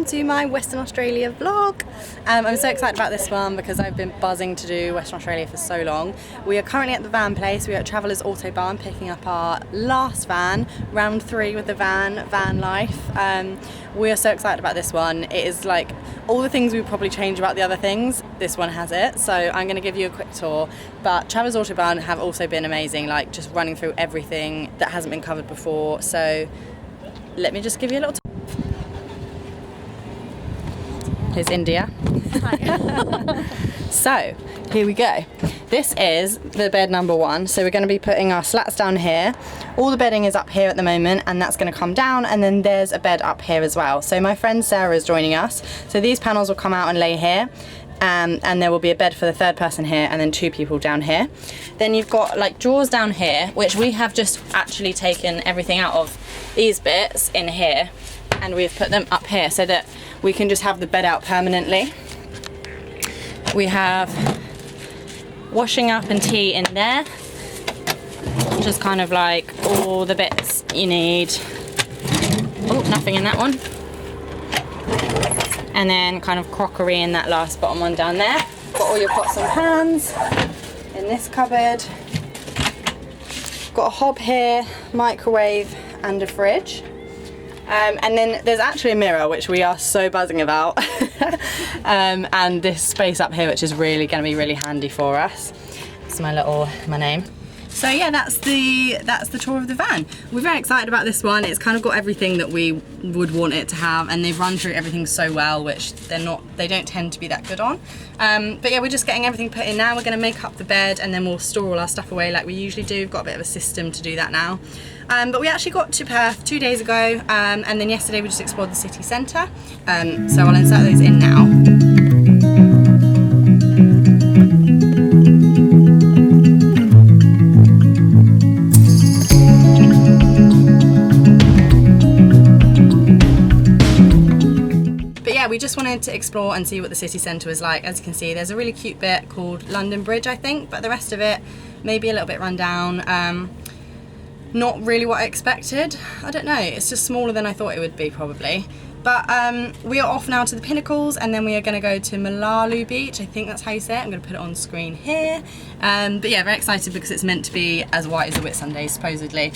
to my Western Australia vlog. I'm so excited about this one because I've been buzzing to do Western Australia for so long. We are currently at the van place. We are at Travellers Autobahn picking up our last van, round 3 with the van life. We are so excited about this one. It is like all the things we would probably change about the other things, this one has it. So I'm going to give you a quick tour. But Travellers Autobahn have also been amazing, like just running through everything that hasn't been covered before. So let me just give you a little tour. Here's India. So here we go. This is the bed number 1. So we're going to be putting our slats down here. All the bedding is up here at the moment, and that's going to come down, and then there's a bed up here as well. So my friend Sarah is joining us. So these panels will come out and lay here. And there will be a bed for the 3rd person here, and then 2 people down here. Then you've got like drawers down here, which we have just actually taken everything out of these bits in here, and we've put them up here so that we can just have the bed out permanently. We have washing up and tea in there, just kind of like all the bits you need. Oh, nothing in that one. And then kind of crockery in that last bottom one down there. Got all your pots and pans in this cupboard. Got a hob here, microwave and a fridge. And then there's actually a mirror, which we are so buzzing about. And this space up here, which is really going to be really handy for us. It's my name. So yeah, that's the tour of the van. We're very excited about this one. It's kind of got everything that we would want it to have, and they've run through everything so well, which they don't tend to be that good on. But yeah, we're just getting everything put in now. We're going to make up the bed, and then we'll store all our stuff away like we usually do. We've got a bit of a system to do that now. But we actually got to Perth 2 days ago, and then yesterday we just explored the city centre. So I'll insert those in now. We just wanted to explore and see what the city centre was like. As you can see, there's a really cute bit called London Bridge, I think, but the rest of it maybe a little bit run down. Not really what I expected. I don't know, it's just smaller than I thought it would be probably. But we are off now to the Pinnacles, and then we are going to go to Malalu Beach. I think that's how you say it. I'm going to put it on screen here. But yeah, very excited because it's meant to be as white as a Whitsunday supposedly.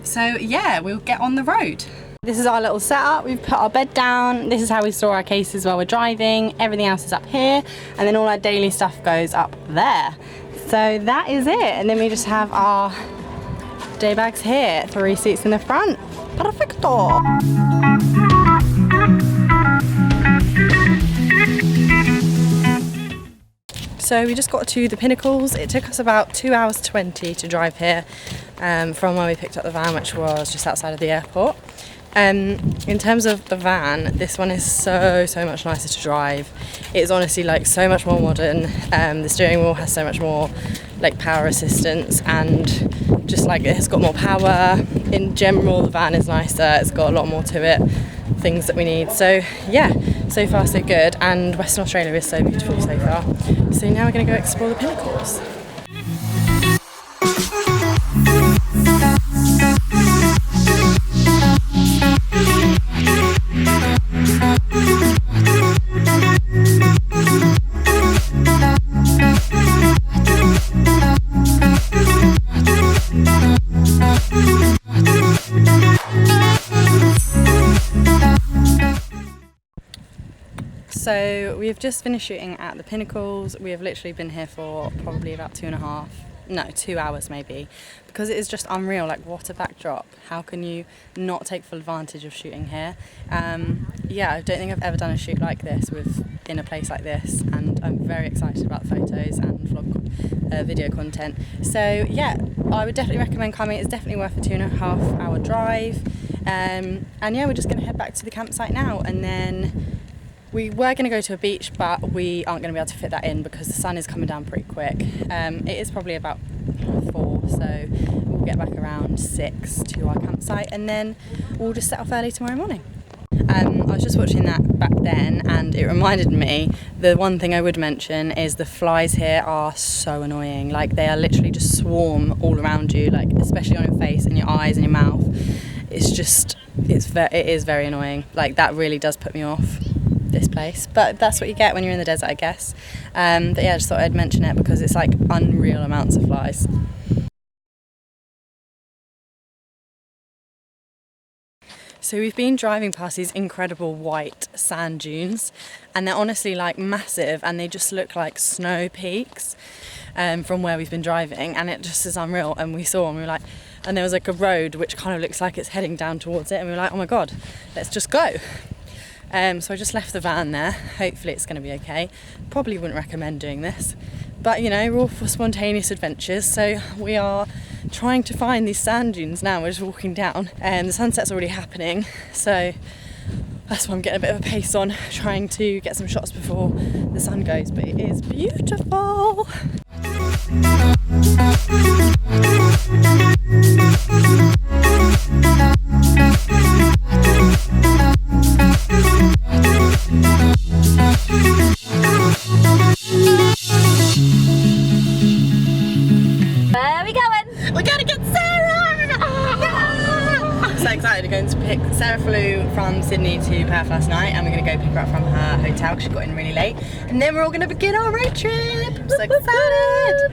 So yeah, we'll get on the road. This is our little setup. We've put our bed down. This is how we store our cases while we're driving. Everything else is up here, and then all our daily stuff goes up there. So that is it. And then we just have our day bags here, 3 seats in the front. Perfecto. So we just got to the Pinnacles. It took us about 2 hours 20 to drive here from where we picked up the van, which was just outside of the airport. In terms of the van, this one is so much nicer to drive. It's honestly like so much more modern. The steering wheel has so much more like power assistance, and just like it has got more power. In general, the van is nicer. It's got a lot more to it, things that we need. So yeah, so far so good, and Western Australia is so beautiful so far. So now we're going to go explore the Pinnacles. So we've just finished shooting at the Pinnacles. We have literally been here for probably about 2 hours maybe, because it is just unreal. Like, what a backdrop. How can you not take full advantage of shooting here? Yeah, I don't think I've ever done a shoot like this in a place like this, and I'm very excited about the photos and vlog video content. So yeah, I would definitely recommend coming. It's definitely worth a 2.5 hour drive. And yeah, we're just going to head back to the campsite now, and then we were going to go to a beach, but we aren't going to be able to fit that in because the sun is coming down pretty quick. It is probably about 4, so we'll get back around 6 to our campsite, and then we'll just set off early tomorrow morning. I was just watching that back then, and it reminded me, the one thing I would mention is the flies here are so annoying. Like, they are literally just swarm all around you, like especially on your face and your eyes and your mouth. it is very annoying. Like, that really does put me off this place, but that's what you get when you're in the desert, I guess. But yeah, I just thought I'd mention it because it's like unreal amounts of flies. So we've been driving past these incredible white sand dunes, and they're honestly like massive, and they just look like snow peaks from where we've been driving, and it just is unreal. And we saw, and we were like, and there was like a road which kind of looks like it's heading down towards it, and we were like, oh my god, let's just go. So I just left the van there. Hopefully it's going to be okay. Probably wouldn't recommend doing this, but you know, we're all for spontaneous adventures, so we are trying to find these sand dunes now. We're just walking down, and the sunset's already happening, so that's why I'm getting a bit of a pace on, trying to get some shots before the sun goes. But it is beautiful. Where are we going? We're gonna get Sarah! Yeah! I'm so excited. We're going to pick Sarah flew from Sydney to Perth last night, and we're gonna go pick her up from her hotel because she got in really late, and then we're all gonna begin our road trip. I'm so excited!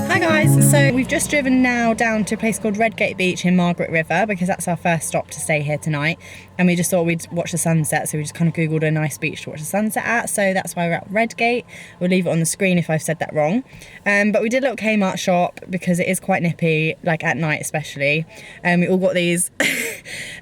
Hi guys, so we've just driven now down to a place called Redgate Beach in Margaret River because that's our first stop to stay here tonight, and we just thought we'd watch the sunset, so we just kind of googled a nice beach to watch the sunset at, so that's why we're at Redgate. We'll leave it on the screen if I've said that wrong, but we did a little Kmart shop because it is quite nippy, like at night especially. We all got these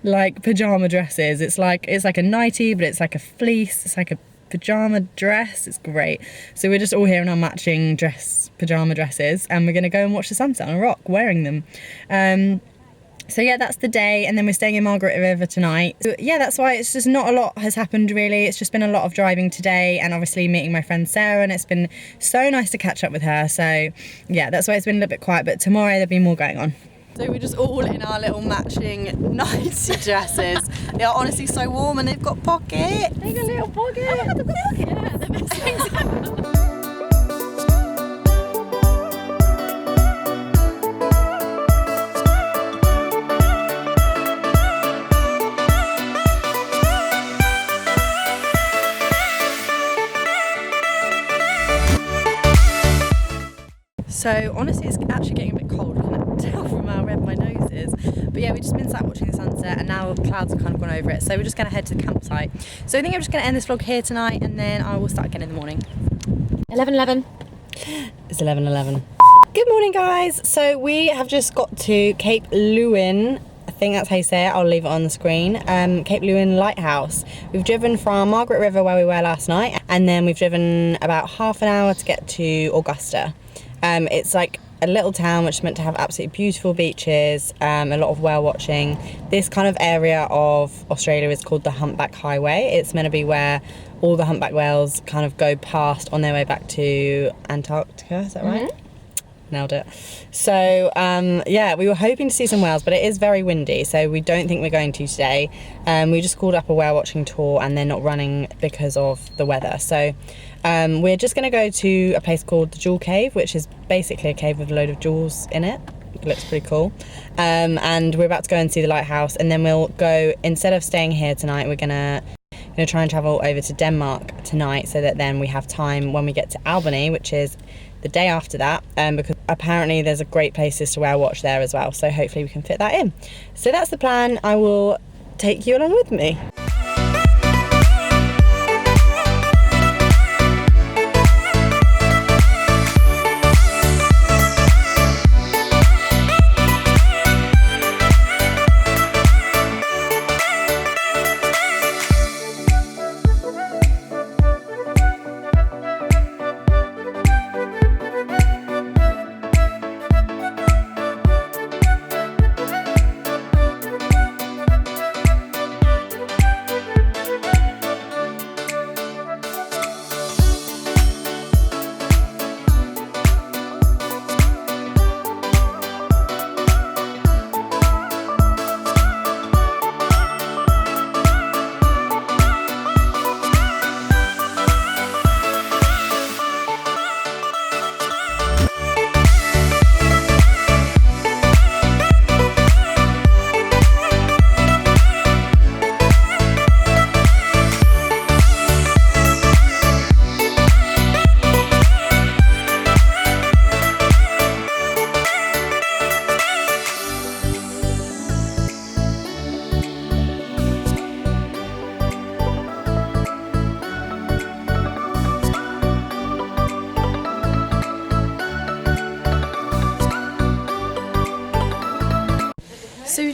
like pyjama dresses. It's like a nightie, but it's like a fleece, it's like a pyjama dress. It's great. So we're just all here in our matching pyjama dresses, and we're gonna go and watch the sunset on a rock wearing them. So yeah, that's the day, and then we're staying in Margaret River tonight. So yeah, that's why it's just not a lot has happened really. It's just been a lot of driving today, and obviously meeting my friend Sarah, and it's been so nice to catch up with her. So yeah, that's why it's been a little bit quiet, but tomorrow there'll be more going on. So we're just all in our little matching nighty dresses. They are honestly so warm, and they've got pockets. They got a little pocket. Oh, the pocket. Yeah, the best things. So honestly, it's actually getting a bit cold. I can tell from how red my nose is. But yeah, we've just been sat watching the sunset, and now the clouds have kind of gone over it. So we're just going to head to the campsite. So I think I'm just going to end this vlog here tonight, and then I will start again in the morning. 11:11. It's 11:11. Good morning, guys. So we have just got to Cape Lewin. I think that's how you say it. I'll leave it on the screen. Cape Lewin Lighthouse. We've driven from Margaret River, where we were last night, and then we've driven about half an hour to get to Augusta. It's like a little town which is meant to have absolutely beautiful beaches, a lot of whale watching. This kind of area of Australia is called the Humpback Highway. It's meant to be where all the humpback whales kind of go past on their way back to Antarctica, is that right? Mm-hmm. Nailed it. So yeah, we were hoping to see some whales, but it is very windy, so we don't think we're going to today. We just called up a whale watching tour, and they're not running because of the weather. So we're just going to go to a place called the Jewel Cave, which is basically a cave with a load of jewels in it. It looks pretty cool. And we're about to go and see the lighthouse, and then we'll go, instead of staying here tonight, we're gonna try and travel over to Denmark tonight, so that then we have time when we get to Albany, which is the day after that, because apparently there's a great places to whale watch there as well, so hopefully we can fit that in. So that's the plan. I will take you along with me.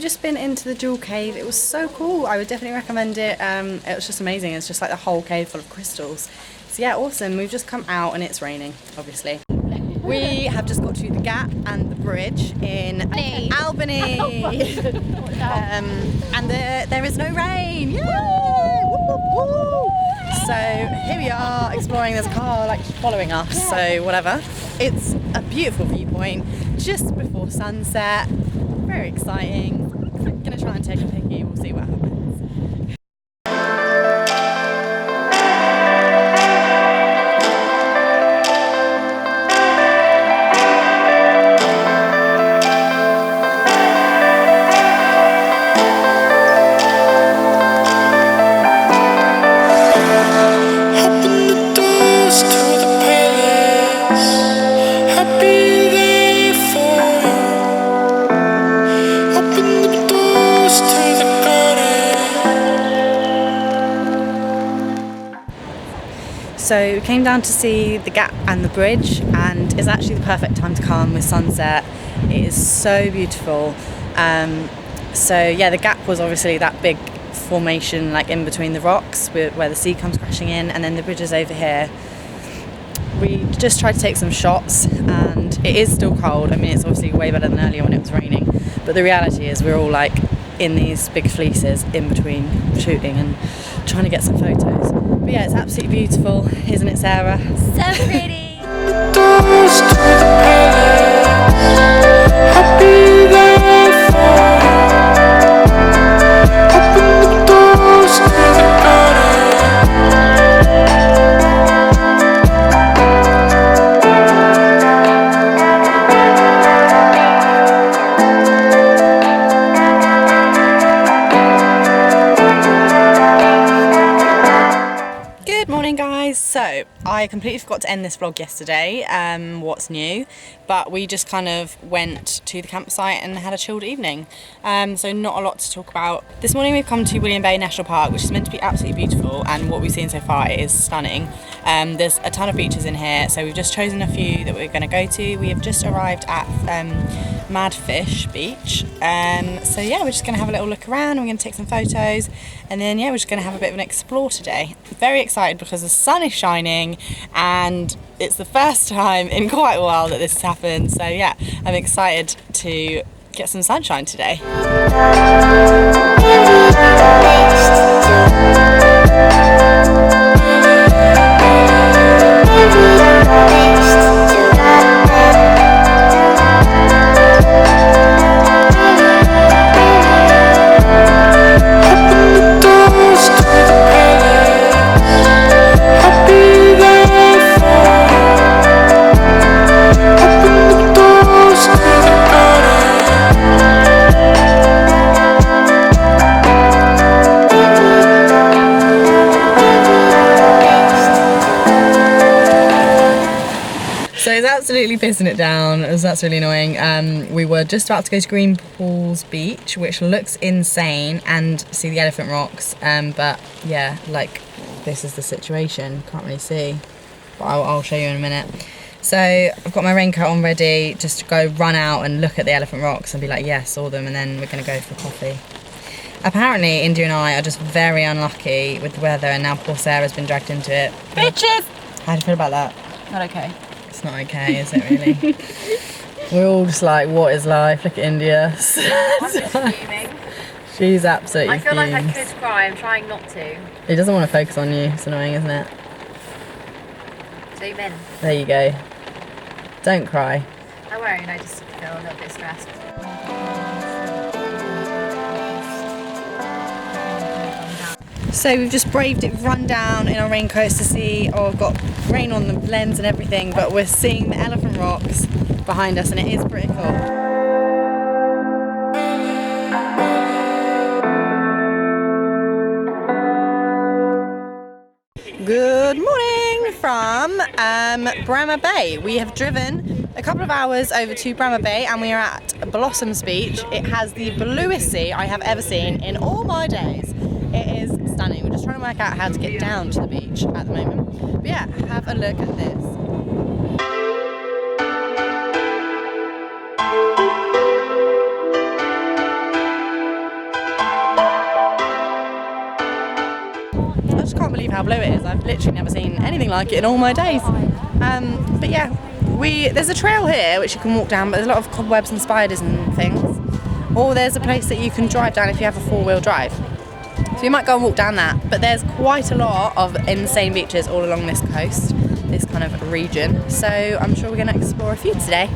just been into the Jewel Cave. It was so cool. I would definitely recommend it. It was just amazing. It's just like the whole cave full of crystals. So yeah, awesome. We've just come out and it's raining, obviously. We have just got to the Gap and the bridge in Albany. And there is no rain. Yay! Woo, woo, woo. So here we are exploring. There's a car like following us, so whatever. It's a beautiful viewpoint just before sunset. Very exciting. I'm gonna try and take a picky. We'll see what happens. So we came down to see the Gap and the bridge, and it's actually the perfect time to come with sunset. It is so beautiful. So yeah, the Gap was obviously that big formation like in between the rocks where the sea comes crashing in, and then the bridge is over here. We just tried to take some shots and it is still cold. I mean, it's obviously way better than earlier when it was raining, but the reality is we're all like in these big fleeces in between shooting and trying to get some photos. But yeah, it's absolutely beautiful, isn't it, Sarah? So pretty. So I completely forgot to end this vlog yesterday, what's new, but we just kind of went to the campsite and had a chilled evening, so not a lot to talk about. This morning we've come to Bremer Bay National Park, which is meant to be absolutely beautiful, and what we've seen so far is stunning. There's a ton of beaches in here, so we've just chosen a few that we're going to go to. We have just arrived at Madfish Beach, so yeah, we're just going to have a little look around, we're going to take some photos, and then yeah, we're just going to have a bit of an explore today. Very excited because the sun is shining and it's the first time in quite a while that this has happened, so yeah, I'm excited to get some sunshine today. Absolutely pissing it down, that's really annoying. We were just about to go to Green Pools Beach, which looks insane, and see the elephant rocks, but yeah, like this is the situation, can't really see, but I'll show you in a minute. So I've got my raincoat on ready just to go run out and look at the elephant rocks and be like, yeah, saw them, and then we're going to go for coffee. Apparently India and I are just very unlucky with the weather, and now poor Sarah's been dragged into it. Bitches! How do you feel about that? Not okay. It's not okay, is it really? We're all just like, what is life? Look at India. I'm just fuming. She's absolutely I feel like I fumes. could cry, I'm trying not to. He doesn't want to focus on you, it's annoying, isn't it? Zoom in. There you go. Don't cry. I won't, I just feel a little bit stressed. So we've just braved it, run down in our raincoats to see, oh, I've got rain on the lens and everything, but we're seeing the elephant rocks behind us and it is pretty cool. Good morning from Bremer Bay. We have driven a couple of hours over to Bremer Bay and we are at Blossoms Beach. It has the bluest sea I have ever seen in all my days. It is stunning. We're just trying to work out how to get down to the beach at the moment. But yeah, have a look at this. blue it is. I've literally never seen anything like it in all my days. But yeah, there's a trail here which you can walk down, but there's a lot of cobwebs and spiders and things. Or there's a place that you can drive down if you have a 4-wheel drive. So you might go and walk down that, but there's quite a lot of insane beaches all along this coast, this kind of region. So I'm sure we're going to explore a few today.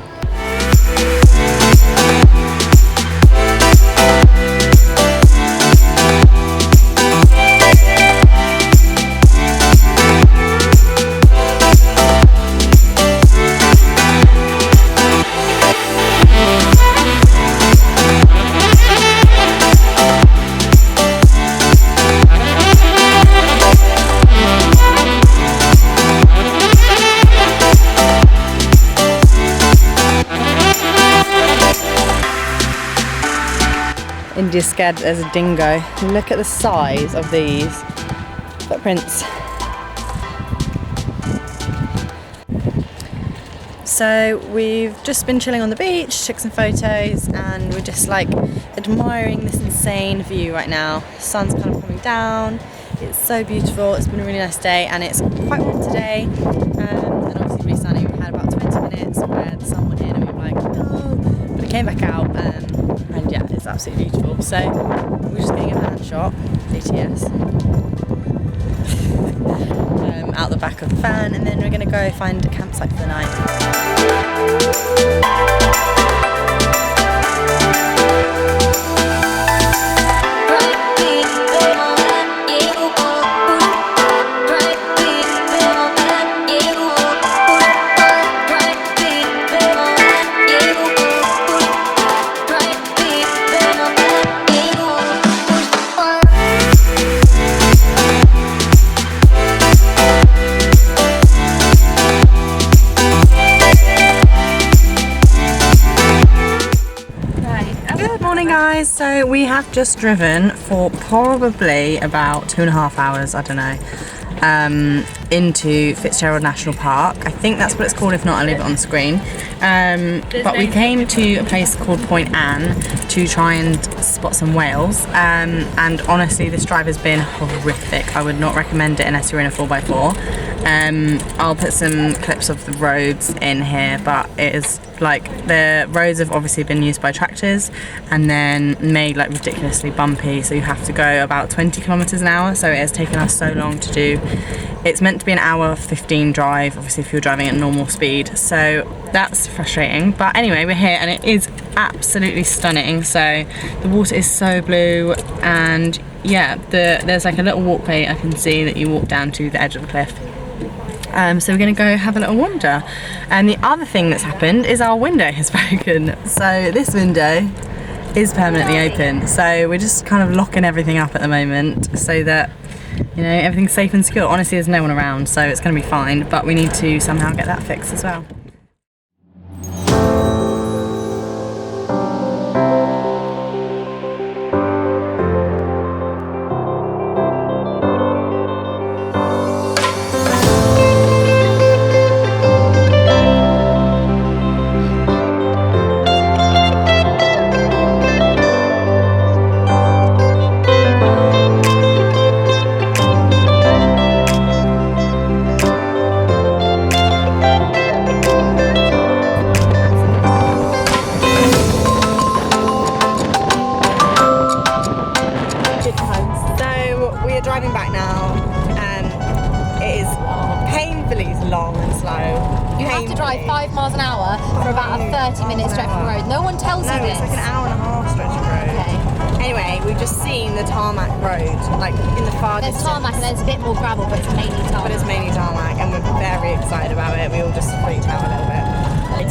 India's scared that there's a dingo. Look at the size of these footprints. So we've just been chilling on the beach, took some photos, and we're just like admiring this insane view right now. The sun's kind of coming down. It's so beautiful. It's been a really nice day, and it's quite warm today. And obviously really sunny. We had about 20 minutes where the sun went in and we were like, oh, but it came back out. And yeah, it's absolutely beautiful. So we're just getting a van shot, DTS, out the back of the van, and then we're going to go find a campsite for the night. So we have just driven for probably about 2.5 hours, I don't know, into Fitzgerald National Park. I think that's what it's called, if not I'll leave it on the screen. But we came to a place called Point Anne to try and spot some whales, and honestly this drive has been horrific. I would not recommend it unless you're in a 4x4. I'll put some clips of the roads in here, but it is like the roads have obviously been used by tractors and then made like ridiculously bumpy, so you have to go about 20 kilometers an hour, so it has taken us so long to do. It's meant to be an hour 15 drive, obviously if you're driving at normal speed, so that's frustrating. But anyway, we're here and it is absolutely stunning. So the water is so blue, and yeah, there's like a little walkway I can see that you walk down to the edge of the cliff. So we're going to go have a little wander. And the other thing that's happened is our window has broken. So this window is permanently open. So we're just kind of locking everything up at the moment so that, you know, everything's safe and secure. Honestly, there's no one around, so it's going to be fine, but we need to somehow get that fixed as well. No one tells you this. It's like an hour and a half stretch of road. Okay. Anyway, we've just seen the tarmac road, like in the far distance. There's tarmac and there's a bit more gravel, but it's mainly tarmac. And we're very excited about it. We all just freaked out a little bit.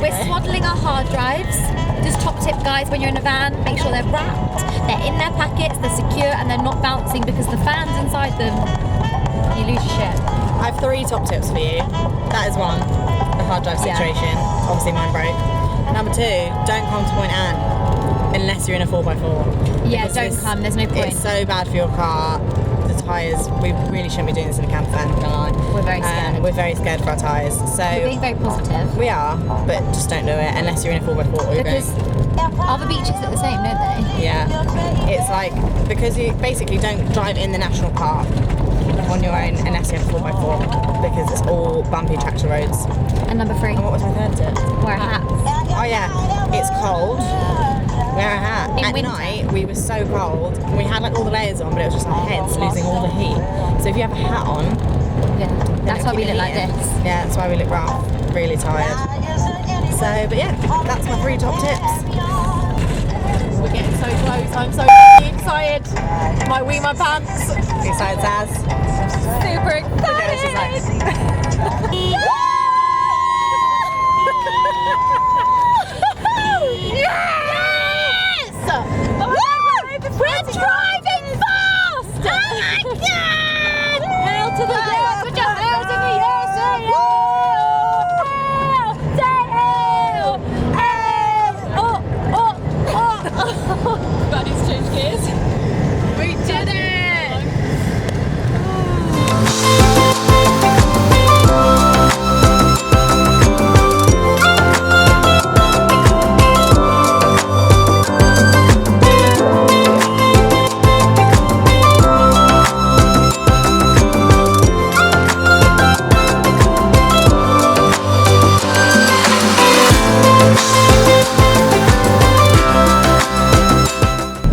We're swaddling our hard drives. Just top tip, guys, when you're in a van, make sure they're wrapped, they're in their packets, they're secure, and they're not bouncing because the fan's inside them. You lose your shit. I have 3 top tips for you. That is one, the hard drive situation. Obviously mine broke. Number 2, don't come to Point Anne unless you're in a 4x4. Yeah, don't come, there's no point. It's so bad for your car. The tyres, we really shouldn't be doing this in a camper van, don't lie. We're very scared. We're very scared for our tyres. So we're being very positive. We are, but just don't do it unless you're in a 4x4. Because other beaches are the same, don't they? Yeah. It's like, because you basically don't drive in the national park. on your own unless you have 4x4 because it's all bumpy tractor roads. And number 3. And what was my third tip? Wear a hat. Oh yeah, it's cold. Wear a hat. In At winter. night we were so cold. We had like all the layers on, but it was just our heads losing all the heat. So if you have a hat on, Yeah, that's why we look like heating. this. Yeah, that's why we look rough, really tired. So, but yeah, that's my 3 top tips. We're getting so close. I'm so excited. Might wee my pants. Excited, Saz? Super Okay, she's like, excited! Yes! We're driving fast! Oh my god! Hail to the yes! Put your hands in the yes! Hail! Hail! Oh! Buddy's changed gears. We did it!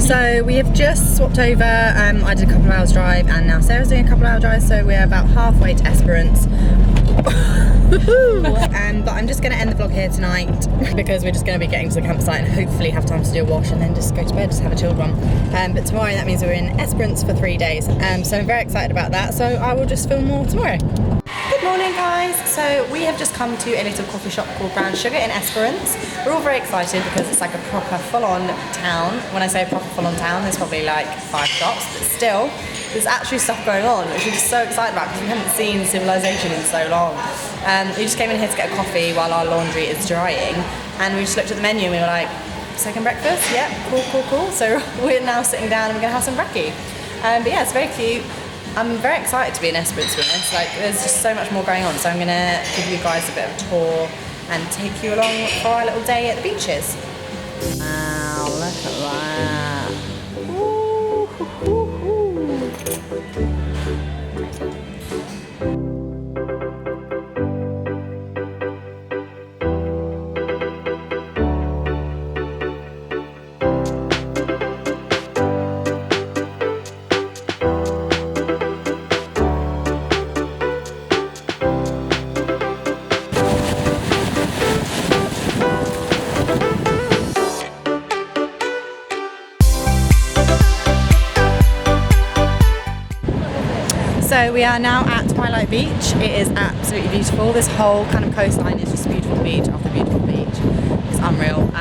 so we have just swapped over. I did a couple of hours drive and now Sarah's doing a couple of hour drive, so we're about halfway to Esperance. But I'm just going to end the vlog here tonight because we're just going to be getting to the campsite and hopefully have time to do a wash and then just go to bed, just have a chilled one. But tomorrow that means we're in Esperance for 3 days, so I'm very excited about that, so I will just film more tomorrow. Good morning guys, so we have just come to a little coffee shop called Brown Sugar in Esperance. We're all very excited because it's like a proper full-on town. When I say proper full-on town, there's probably like 5 shops, but still there's actually stuff going on, which we're just so excited about because we haven't seen civilization in so long. We just came in here to get a coffee while our laundry is drying, and we just looked at the menu and we were like, second breakfast? Yep, cool. So we're now sitting down and we're gonna have some brekkie. But yeah, it's very cute. I'm very excited to be in Esperance, to be honest. Like, there's just so much more going on, so I'm gonna give you guys a bit of a tour and take you along for our little day at the beaches. Wow, look at that. Ooh, hoo, hoo, hoo. So we are now at Twilight Beach. It is absolutely beautiful. This whole kind of coastline is just beautiful beach after beautiful beach. It's unreal.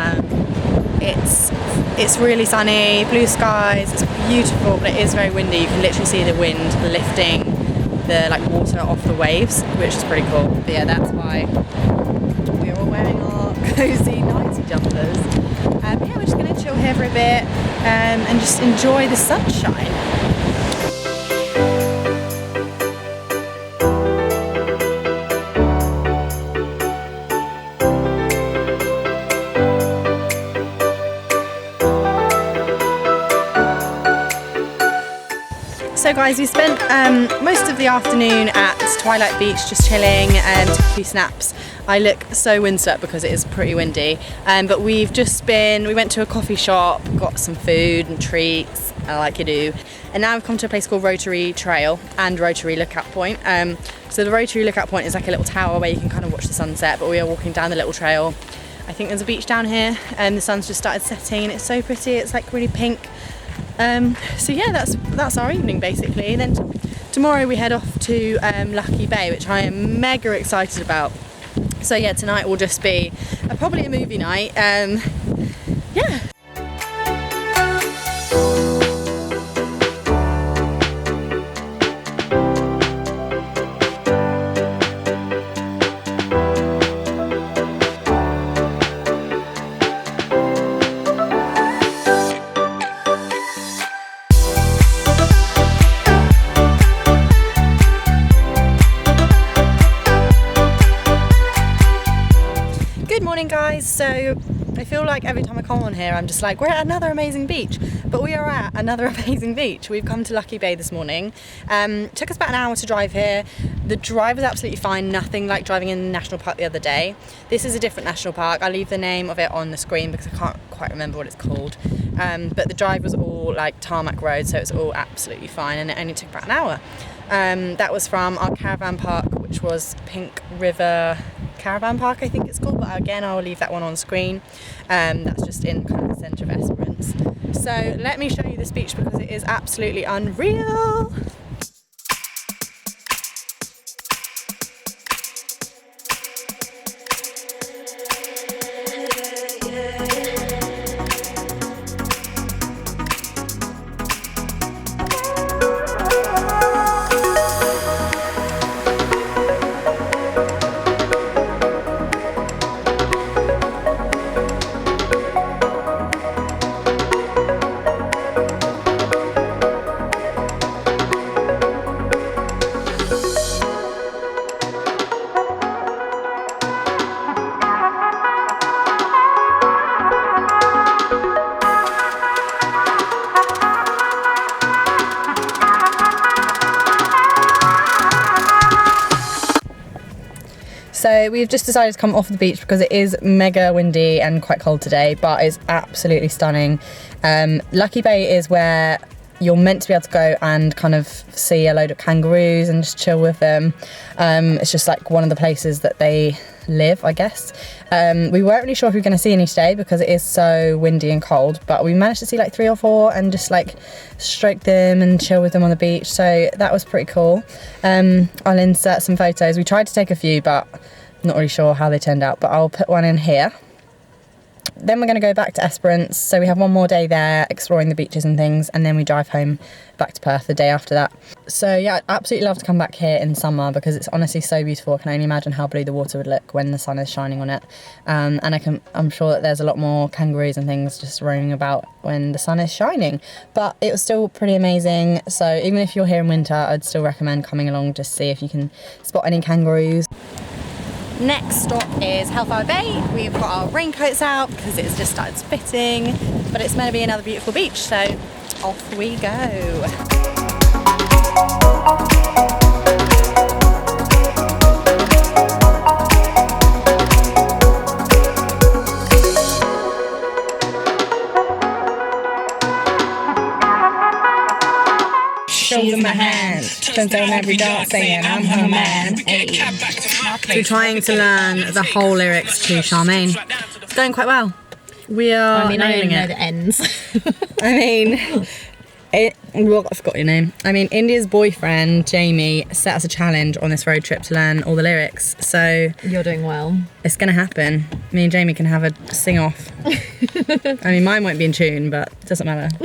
It's really sunny, blue skies. It's beautiful, but it is very windy. You can literally see the wind lifting the like water off the waves, which is pretty cool. But yeah, that's why we're all wearing our cozy nighty jumpers. Yeah, we're just going to chill here for a bit and just enjoy the sunshine. So guys, we spent most of the afternoon at Twilight Beach just chilling and took a few snaps. I look so windswept because it is pretty windy, but we went to a coffee shop, got some food and treats, like you do, and now we've come to a place called Rotary Trail and Rotary Lookout Point. So the Rotary Lookout Point is like a little tower where you can kind of watch the sunset, but we are walking down the little trail. I think there's a beach down here and the sun's just started setting and it's so pretty, it's like really pink. So yeah, that's our evening basically. Then tomorrow we head off to Lucky Bay, which I am mega excited about. So yeah, tonight will just be probably a movie night. Yeah. Guys, so I feel like every time I come on here I'm just like, we're at another amazing beach, But we are at another amazing beach. We've come to Lucky Bay this morning. Took us about an hour to drive here. The drive was absolutely fine, nothing like driving in the national park the other day. This is a different national park. I'll leave the name of it on the screen because I can't quite remember what it's called. But the drive was all like tarmac road, so it was all absolutely fine, and it only took about an hour. That was from our caravan park, which was Pink River Caravan Park, I think it's called, but again I'll leave that one on screen. That's just in kind of the centre of Esperance. So let me show you this beach because it is absolutely unreal. So we've just decided to come off the beach because it is mega windy and quite cold today, but it's absolutely stunning. Lucky Bay is where you're meant to be able to go and kind of see a load of kangaroos and just chill with them. It's just like one of the places that they live, I guess. We weren't really sure if we were going to see any today because it is so windy and cold, but we managed to see like 3 or 4 and just like stroke them and chill with them on the beach, so that was pretty cool. I'll insert some photos. We tried to take a few, but not really sure how they turned out, but I'll put one in here. Then we're going to go back to Esperance, so we have one more day there exploring the beaches and things, and then we drive home back to Perth the day after that. So yeah, I'd absolutely love to come back here in summer because it's honestly so beautiful. I can only imagine how blue the water would look when the sun is shining on it, and I'm sure that there's a lot more kangaroos and things just roaming about when the sun is shining, but it was still pretty amazing. So even if you're here in winter, I'd still recommend coming along just to see if you can spot any kangaroos. Next stop is Hellfire Bay. We've got our raincoats out because it's just started spitting, but it's meant to be another beautiful beach, so off we go. Shoulder my hand, turns down every dart saying I'm her man. We're trying to learn the whole lyrics to Charmaine. It's going quite well. We are I nailing know it. the ends. Well, I forgot your name. India's boyfriend, Jamie, set us a challenge on this road trip to learn all the lyrics. So You're doing well. it's going to happen. Me and Jamie can have a sing-off. Mine won't be in tune, but it doesn't matter.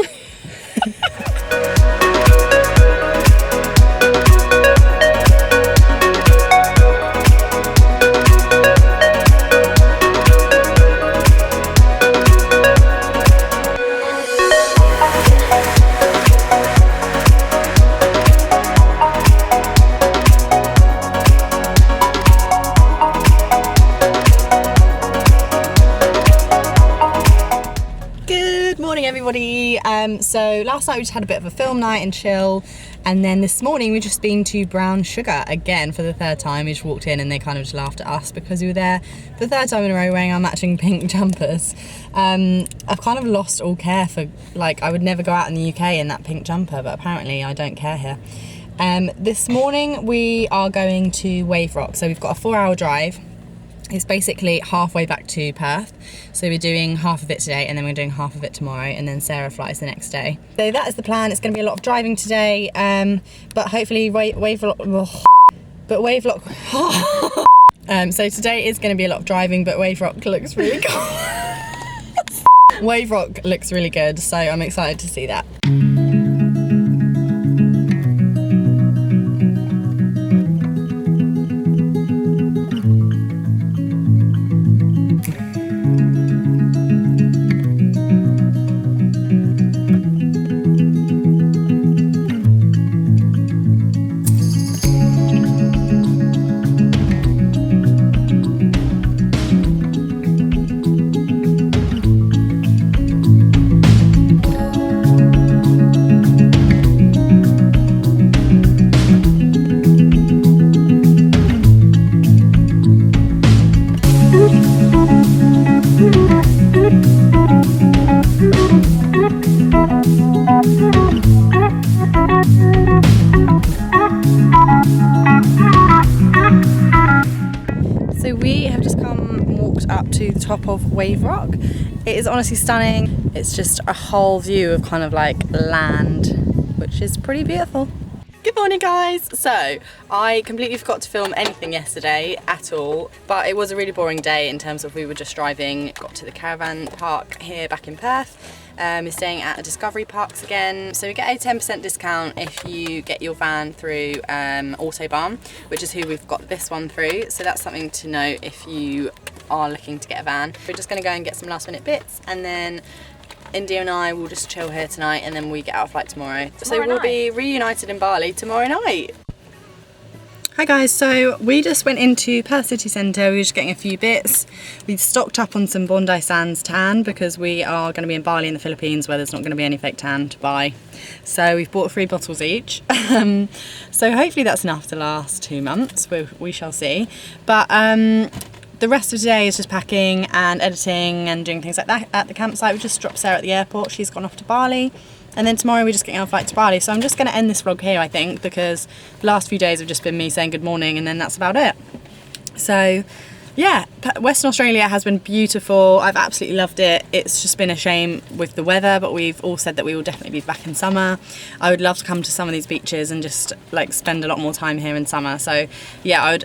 Everybody. So last night we just had a bit of a film night and chill, and then this morning we've just been to Brown Sugar again for the 3rd time. We just walked in and they kind of just laughed at us because we were there for the 3rd time in a row wearing our matching pink jumpers. I've kind of lost all care for, like, I would never go out in the UK in that pink jumper, but apparently I don't care here. This morning we are going to Wave Rock, so we've got a 4-hour drive. It's basically halfway back to Perth, so we're doing half of it today and then we're doing half of it tomorrow, and then Sarah flies the next day. So that is the plan. It's going to be a lot of driving today, but hopefully Wave Rock. So today is going to be a lot of driving, but Wave Rock looks really good. Wave Rock looks really good, so I'm excited to see that. So we have just walked up to the top of Wave Rock. It is honestly stunning. It's just a whole view of kind of like land, which is pretty beautiful. Good morning guys! So I completely forgot to film anything yesterday at all, but it was a really boring day in terms of we were just driving, got to the caravan park here back in Perth. We're staying at the Discovery Parks again. So we get a 10% discount if you get your van through Autobahn, which is who we've got this one through. So that's something to note if you are looking to get a van. We're just going to go and get some last minute bits, and then India and I will just chill here tonight, and then we get our flight tomorrow. So we'll be reunited in Bali tomorrow night. Hi guys, so we just went into Perth City Centre. We were just getting a few bits. We stocked up on some Bondi Sands tan because we are going to be in Bali in the Philippines where there's not going to be any fake tan to buy. So we've bought 3 bottles each. So hopefully that's enough to last 2 months. We shall see. But the rest of today is just packing and editing and doing things like that at the campsite. We just dropped Sarah at the airport. She's gone off to Bali. And then tomorrow we're just getting our flight to Bali. So I'm just going to end this vlog here, I think, because the last few days have just been me saying good morning, and then that's about it. So yeah, Western Australia has been beautiful. I've absolutely loved it. It's just been a shame with the weather, but we've all said that we will definitely be back in summer. I would love to come to some of these beaches and just like spend a lot more time here in summer. So yeah, I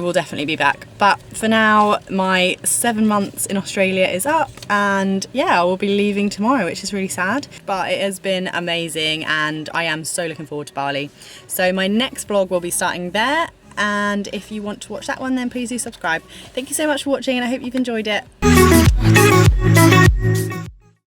will definitely be back. But for now, my 7 months in Australia is up, and yeah, I will be leaving tomorrow, which is really sad, but it has been amazing and I am so looking forward to Bali. So my next vlog will be starting there. And if you want to watch that one, then please do subscribe. Thank you so much for watching, and I hope you've enjoyed it.